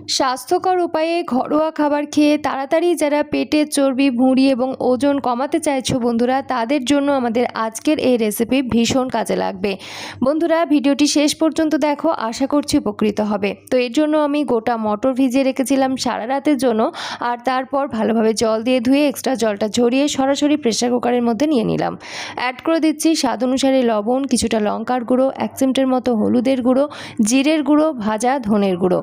স্বাস্থ্যকর উপায়ে ঘরোয়া খাবার খেয়ে তাড়াতাড়ি যারা পেটের চর্বি, ভুঁড়ি এবং ওজন কমাতে চাইছো বন্ধুরা, তাদের জন্য আমাদের আজকের এই রেসিপি ভীষণ কাজে লাগবে। বন্ধুরা, ভিডিওটি শেষ পর্যন্ত দেখো, আশা করছি উপকৃত হবে। তো এর জন্য আমি গোটা মটর ভিজিয়ে রেখেছিলাম সারা রাতের জন্য, আর তারপর ভালোভাবে জল দিয়ে ধুয়ে এক্সট্রা জলটা ঝরিয়ে সরাসরি প্রেসার কুকারের মধ্যে নিয়ে নিলাম। অ্যাড করে দিচ্ছি স্বাদ অনুসারে লবণ, কিছুটা লঙ্কার গুঁড়ো, 1 চিমটের মতো হলুদের গুঁড়ো, জিরের গুঁড়ো, ভাজা ধনের গুঁড়ো।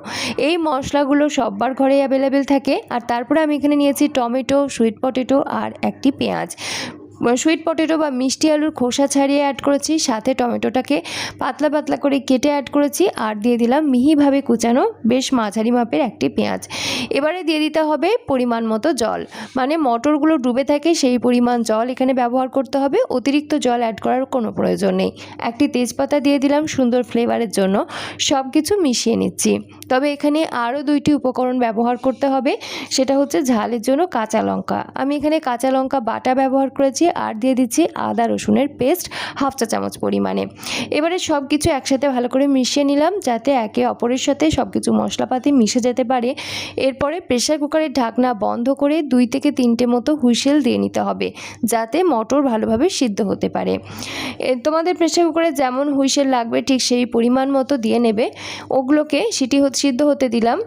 এই মশলাগুলো সবার ঘরে অ্যাভেলেবেল থাকে। আর তারপরে আমি এখানে নিয়েছি টমেটো, সুইট পটেটো আর একটি পেঁয়াজ। সুইট পটেটো বা মিষ্টি আলুর খোসা ছাড়িয়ে অ্যাড করেছি, সাথে টমেটোটাকে পাতলা পাতলা করে কেটে অ্যাড করেছি, আর দিয়ে দিলাম মিহিভাবে কুচানো বেশ মাঝারি মাপের একটি পেঁয়াজ। এবারে দিয়ে দিতে হবে পরিমাণ মতো জল, মানে মটরগুলো ডুবে থাকে সেই পরিমাণ জল এখানে ব্যবহার করতে হবে। অতিরিক্ত জল অ্যাড করার কোনো প্রয়োজন নেই। একটি তেজপাতা দিয়ে দিলাম সুন্দর ফ্লেভারের জন্য। সব কিছু মিশিয়ে নিচ্ছি। তবে এখানে আরও 2টি উপকরণ ব্যবহার করতে হবে, সেটা হচ্ছে ঝালের জন্য কাঁচা লঙ্কা। আমি এখানে কাঁচা লঙ্কা বাটা ব্যবহার করেছি, আর দিয়ে দিচ্ছি আদা রসুনের পেস্ট 1/2 চা চামচ পরিমাণে। এবারে সব কিছু একসাথে ভালো করে মিশিয়ে নিলাম, যাতে একে অপরের সাথে সব কিছু মশলাপাতি মিশে যেতে পারে। এরপরে প্রেসার কুকারের ঢাকনা বন্ধ করে 2 থেকে 3টে মতো হুইসেল দিয়ে নিতে হবে, যাতে মটর ভালোভাবে সিদ্ধ হতে পারে। তোমাদের প্রেসার কুকারে যেমন হুইসেল লাগবে ঠিক সেই পরিমাণ মতো দিয়ে নেবে। ওগুলোকে সিদ্ধ হতে দিলাম।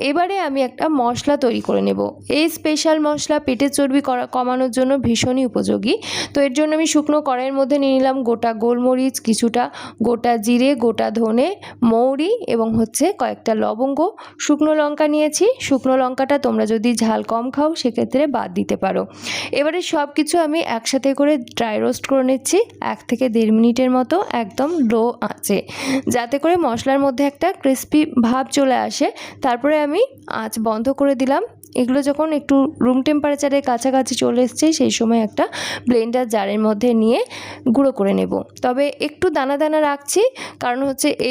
এবারে আমি একটা মশলা তৈরি করে নেব। এই স্পেশাল মশলা পেটের চর্বি কমানোর জন্য ভীষণই উপযোগী। তো এর জন্য আমি শুকনো কড়াইয়ের মধ্যে নিয়ে নিলাম গোটা গোলমরিচ, কিছুটা গোটা জিরে, গোটা ধনে, মৌরি এবং কয়েকটা লবঙ্গ, শুকনো লঙ্কা নিয়েছি। শুকনো লঙ্কাটা তোমরা যদি ঝাল কম খাও সেক্ষেত্রে বাদ দিতে পারো। এবারে সব কিছু আমি একসাথে করে ড্রাই রোস্ট করে নিচ্ছি 1 থেকে 1.5 মিনিটের মতো, একদম লো আঁচে, যাতে করে মশলার মধ্যে একটা ক্রিস্পি ভাব চলে আসে। তারপরে আমি আঁচ বন্ধ করে দিলাম। এগুলো যখন একটু রুম টেম্পারেচারের কাছাকাছি চলে এসছে, সেই সময় একটা ব্লেন্ডার জারের মধ্যে নিয়ে গুঁড়ো করে নেব। তবে একটু দানা দানা রাখছি, কারণ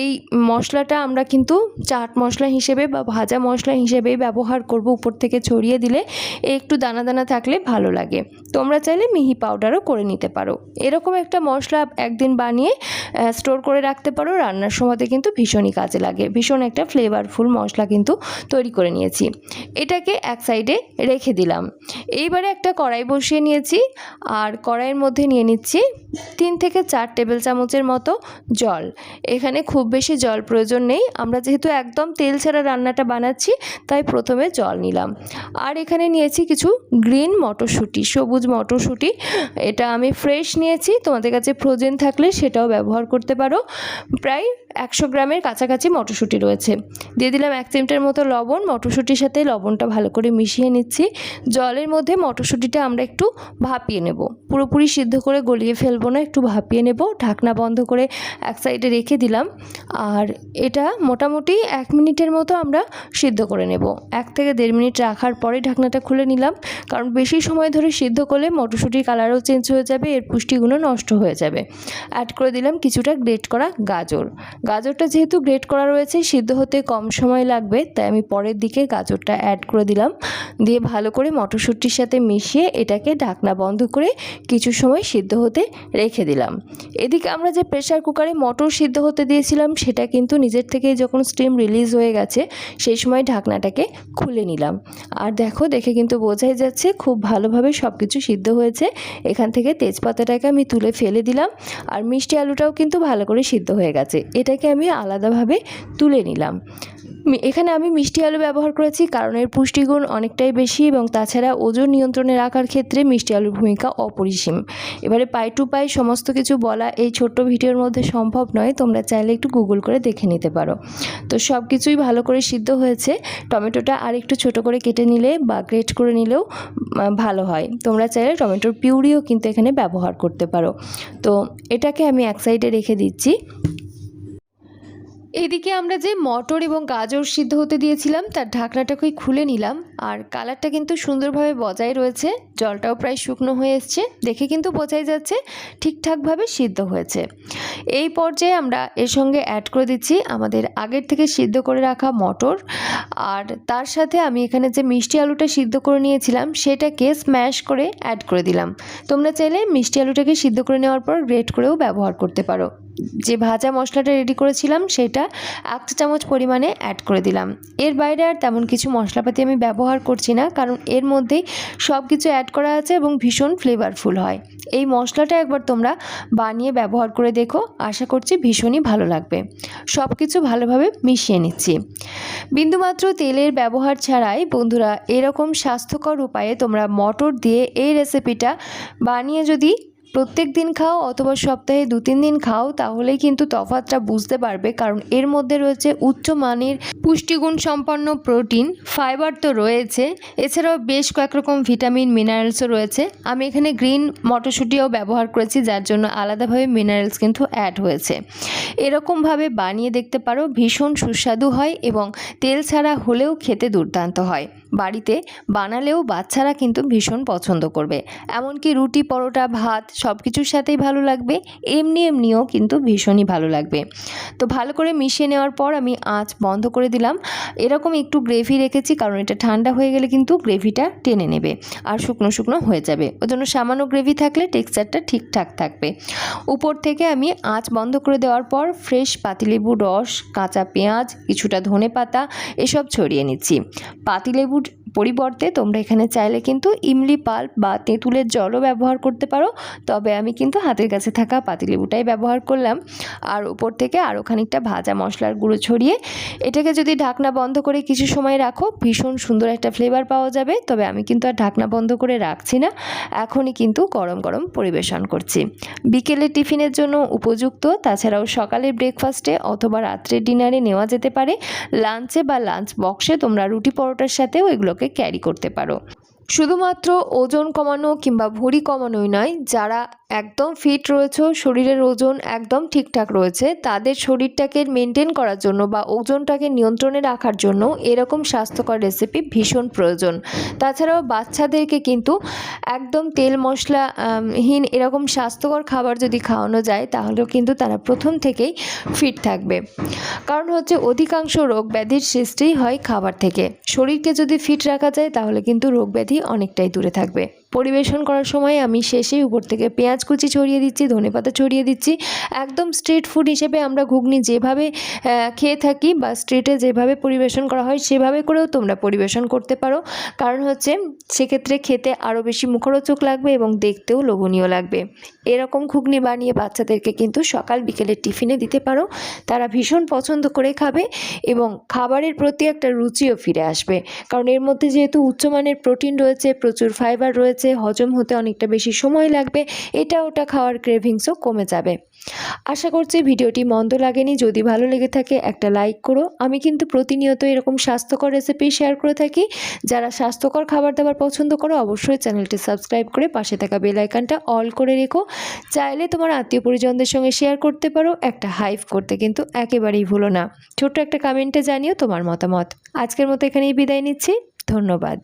এই মশলাটা আমরা কিন্তু চাট মশলা হিসেবে বা ভাজা মশলা হিসেবেই ব্যবহার করব। উপর থেকে ছড়িয়ে দিলে একটু দানা দানা থাকলে ভালো লাগে। তোমরা চাইলে মিহি পাউডারও করে নিতে পারো। এরকম একটা মশলা একদিন বানিয়ে স্টোর করে রাখতে পারো, রান্নার সময়তে কিন্তু ভীষণই কাজে লাগে। ভীষণ একটা ফ্লেভারফুল মশলা কিন্তু তৈরি করে নিয়েছি। এটাকে এক সাইডে রেখে দিলাম। এইবারে একটা কড়াই বসিয়ে নিয়েছি, আর কড়াইয়ের মধ্যে নিয়ে নিচ্ছি 3 থেকে 4 টেবিল চামচের মতো জল। এখানে খুব বেশি জল প্রয়োজন নেই, আমরা যেহেতু একদম তেল ছাড়া রান্নাটা বানাচ্ছি, তাই প্রথমে জল নিলাম। আর এখানে নিয়েছি কিছু গ্রিন মটরশুঁটি, সবুজ মটরশুঁটি। এটা আমি ফ্রেশ নিয়েছি, তোমাদের কাছে ফ্রোজেন থাকলে সেটাও ব্যবহার করতে পারো। প্রায় 100 গ্রামের কাছাকাছি মটরশুঁটি রয়েছে। দিয়ে দিলাম 1 চিমটের মতো লবণ। মটরশুঁটির সাথে লবণটা ভালো করে মিশিয়ে নিচ্ছি। জলের মধ্যে মটরশুঁটিটা আমরা একটু ভাপিয়ে নেব, পুরোপুরি সিদ্ধ করে গলিয়ে ফেলবো না, একটু ভাপিয়ে নেব। ঢাকনা বন্ধ করে এক সাইডে রেখে দিলাম। আর এটা মোটামুটি 1 মিনিটের মতো আমরা সিদ্ধ করে নেব। 1 থেকে 1.5 মিনিট রাখার পরে ঢাকনাটা খুলে নিলাম, কারণ বেশি সময় ধরে সিদ্ধ করলে মটরশুঁটির কালারও চেঞ্জ হয়ে যাবে, এর পুষ্টিগুলো নষ্ট হয়ে যাবে। অ্যাড করে দিলাম কিছুটা গ্রেট করা গাজর। গাজরটা যেহেতু গ্রেট করা রয়েছে, সিদ্ধ হতে কম সময় লাগবে, তাই আমি পরের দিকে গাজরটা অ্যাড করে দিলাম। দিয়ে ভালো করে মটরশুঁটির সাথে মিশিয়ে এটাকে ঢাকনা বন্ধ করে কিছু সময় সিদ্ধ হতে রেখে দিলাম। এদিকে আমরা যে প্রেসার কুকারে মটর সিদ্ধ হতে দিয়েছিলাম, সেটা কিন্তু নিজের থেকে যখন স্টিম রিলিজ হয়ে গেছে, সেই সময় ঢাকনাটাকে খুলে নিলাম। আর দেখে কিন্তু বোঝাই যাচ্ছে খুব ভালোভাবে সব কিছু সিদ্ধ হয়েছে। এখান থেকে তেজপাতাটাকে আমি তুলে ফেলে দিলাম, আর মিষ্টি আলুটাও কিন্তু ভালো করে সিদ্ধ হয়ে গেছে। এটাকে আমি আলাদাভাবে তুলে নিলাম। এখানে আমি মিষ্টি আলু ব্যবহার করেছি, কারণ এর পুষ্টিগুণ অনেকটাই বেশি, এবং তাছাড়া ওজন নিয়ন্ত্রণে রাখার ক্ষেত্রে মিষ্টি আলুর ভূমিকা অপরিসীম। এবারে পাই টু পাই সমস্ত কিছু বলা এই ছোট্ট ভিডিওর মধ্যে সম্ভব নয়, তোমরা চাইলে একটু গুগল করে দেখে নিতে পারো। তো সব কিছুই ভালো করে সিদ্ধ হয়েছে। টমেটোটা আর একটু ছোটো করে কেটে নিলে বা গ্রেট করে নিলেও ভালো হয়। তোমরা চাইলে টমেটোর পিউরিও কিন্তু এখানে ব্যবহার করতে পারো। তো এটাকে আমি এক সাইডে রেখে দিচ্ছি। এদিকে আমরা যে মটর এবং গাজর সিদ্ধ হতে দিয়েছিলাম, তার ঢাকনাটাকে খুলে নিলাম। আর কালারটা কিন্তু সুন্দরভাবে বজায় রয়েছে, জলটাও প্রায় শুকনো হয়ে এসছে, দেখে কিন্তু বোঝাই যাচ্ছে ঠিকঠাকভাবে সিদ্ধ হয়েছে। এই পর্যায়ে আমরা এর সঙ্গে অ্যাড করে দিচ্ছি আমাদের আগের থেকে সিদ্ধ করে রাখা মটর, আর তার সাথে আমি এখানে যে মিষ্টি আলুটা সিদ্ধ করে নিয়েছিলাম সেটাকে স্ম্যাশ করে অ্যাড করে দিলাম। তোমরা চাইলে মিষ্টি আলুটাকে সিদ্ধ করে নেওয়ার পর গ্রেট করেও ব্যবহার করতে পারো। যে ভাজা মশলাটা রেডি করেছিলাম সেটা 1 চা চামচ পরিমাণে অ্যাড করে দিলাম। এর বাইরে আর তেমন কিছু মশলাপাতি আমি ব্যবহার করছি না, কারণ এর মধ্যেই সব কিছু অ্যাড করা আছে এবং ভীষণ ফ্লেভারফুল হয়। এই মশলাটা একবার তোমরা বানিয়ে ব্যবহার করে দেখো, আশা করছি ভীষণই ভালো লাগবে। সব কিছু ভালোভাবে মিশিয়ে নিচ্ছি। বিন্দুমাত্র তেলের ব্যবহার ছাড়াই বন্ধুরা এরকম স্বাস্থ্যকর উপায়ে তোমরা মটর দিয়ে এই রেসিপিটা বানিয়ে যদি প্রত্যেক দিন খাও অথবা সপ্তাহে 2-3 দিন খাও, তাহলেই কিন্তু তফাৎটা বুঝতে পারবে। কারণ এর মধ্যে রয়েছে উচ্চমানের পুষ্টিগুণ সম্পন্ন প্রোটিন, ফাইবার তো রয়েছে, এছাড়াও বেশ কয়েক রকম ভিটামিন মিনারেলসও রয়েছে। আমি এখানে গ্রিন মটরশুঁটিও ব্যবহার করেছি, যার জন্য আলাদাভাবে মিনারেলস কিন্তু অ্যাড হয়েছে। এরকমভাবে বানিয়ে দেখতে পারো, ভীষণ সুস্বাদু হয় এবং তেল ছাড়া হলেও খেতে দুর্দান্ত হয়। বাড়িতে বানালেও বাচ্চারা কিন্তু ভীষণ পছন্দ করবে, এমনকি রুটি, পরোটা, ভাত সব কিছুর সাথেই ভালো লাগবে, এমনিও কিন্তু ভীষণই ভালো লাগবে। তো ভালো করে মিশিয়ে নেওয়ার পর আমি আঁচ বন্ধ করে দিলাম। এরকম একটু গ্রেভি রেখেছি, কারণ এটা ঠান্ডা হয়ে গেলে কিন্তু গ্রেভিটা টেনে নেবে আর শুকনো শুকনো হয়ে যাবে। ওই জন্য সামান্য গ্রেভি থাকলে টেক্সচারটা ঠিকঠাক থাকবে। উপর থেকে আমি আঁচ বন্ধ করে দেওয়ার পর ফ্রেশ পাতিলেবুর রস, কাঁচা পেঁয়াজ, কিছুটা ধনেপাতা এসব ছড়িয়ে নিচ্ছি। পাতিলেবুর পরিবর্তে তোমরা এখানে চাইলে কিন্তু ইমলি পাল্প বা তেঁতুলের জলও ব্যবহার করতে পারো, তবে আমি কিন্তু হাতের কাছে থাকা পাতিলেবুটাই ব্যবহার করলাম। আর উপর থেকে আরও খানিকটা ভাজা মশলার গুঁড়ো ছড়িয়ে এটাকে যদি ঢাকনা বন্ধ করে কিছু সময় রাখো, ভীষণ সুন্দর একটা ফ্লেভার পাওয়া যাবে। তবে আমি কিন্তু আর ঢাকনা বন্ধ করে রাখছি না, এখনই কিন্তু গরম গরম পরিবেশন করছি। বিকেলের টিফিনের জন্য উপযুক্ত, তাছাড়াও সকালের ব্রেকফাস্টে অথবা রাত্রের ডিনারে নেওয়া যেতে পারে। লাঞ্চে বা লাঞ্চ বক্সে তোমরা রুটি পরোটার সাথেও এগুলোকে ক্যারি করতে পারো। শুধুমাত্র ওজন কমানো কিংবা ভুঁড়ি কমানোই নয়, যারা একদম ফিট রয়েছে, শরীরের ওজন একদম ঠিকঠাক রয়েছে, তাদের শরীরটাকে মেনটেন করার জন্য বা ওজনটাকে নিয়ন্ত্রণে রাখার জন্য এরকম স্বাস্থ্যকর রেসিপি ভীষণ প্রয়োজন। তাছাড়াও বাচ্চাদেরকে কিন্তু একদম তেল মশলাহীন এরকম স্বাস্থ্যকর খাবার যদি খাওয়ানো যায়, তাহলেও কিন্তু তারা প্রথম থেকেই ফিট থাকবে। কারণ হচ্ছে অধিকাংশ রোগ ব্যাধির সৃষ্টিই হয় খাবার থেকে। শরীরকে যদি ফিট রাখা যায় তাহলে কিন্তু রোগ ব্যাধি অনেকটাই দূরে থাকবে। পরিবেশন করার সময় আমি শেষেই উপর থেকে পেঁয়াজ কুচি ছড়িয়ে দিচ্ছি, ধনেপাতা ছড়িয়ে দিচ্ছি। একদম স্ট্রিট ফুড হিসেবে আমরা ঘুগনি যেভাবে খেয়ে থাকি বা স্ট্রিটে যেভাবে পরিবেশন করা হয় সেভাবে করেও তোমরা পরিবেশন করতে পারো। কারণ হচ্ছে সেক্ষেত্রে খেতে আরও বেশি মুখরোচক লাগবে এবং দেখতেও লোভনীয় লাগবে। এরকম ঘুগনি বানিয়ে বাচ্চাদেরকে কিন্তু সকাল বিকেলের টিফিনে দিতে পারো, তারা ভীষণ পছন্দ করে খাবে এবং খাবারের প্রতি একটা রুচিও ফিরে আসবে। কারণ এর মধ্যে যেহেতু উচ্চমানের প্রোটিন রয়েছে, প্রচুর ফাইবার রয়েছে, হজম হতে অনেকটা বেশি সময় লাগবে, এটা ওটা খাওয়ার ক্রেভিংসও কমে যাবে। আশা করছি ভিডিওটি মন্দ লাগেনি। যদি ভালো লেগে থাকে একটা লাইক করো। আমি কিন্তু প্রতিনিয়ত এরকম স্বাস্থ্যকর রেসিপি শেয়ার করে থাকি। যারা স্বাস্থ্যকর খাবার দাবার পছন্দ করো অবশ্যই চ্যানেলটি সাবস্ক্রাইব করে পাশে থাকা বেল আইকনটা অল করে রেখো। চাইলে তোমার আত্মীয় পরিজনদের সঙ্গে শেয়ার করতে পারো। একটা হাইপ করতে কিন্তু একেবারেই ভুলো না। ছোট্ট একটা কমেন্টে জানিও তোমার মতামত। আজকের মতো এখানেই বিদায় নিচ্ছি। ধন্যবাদ।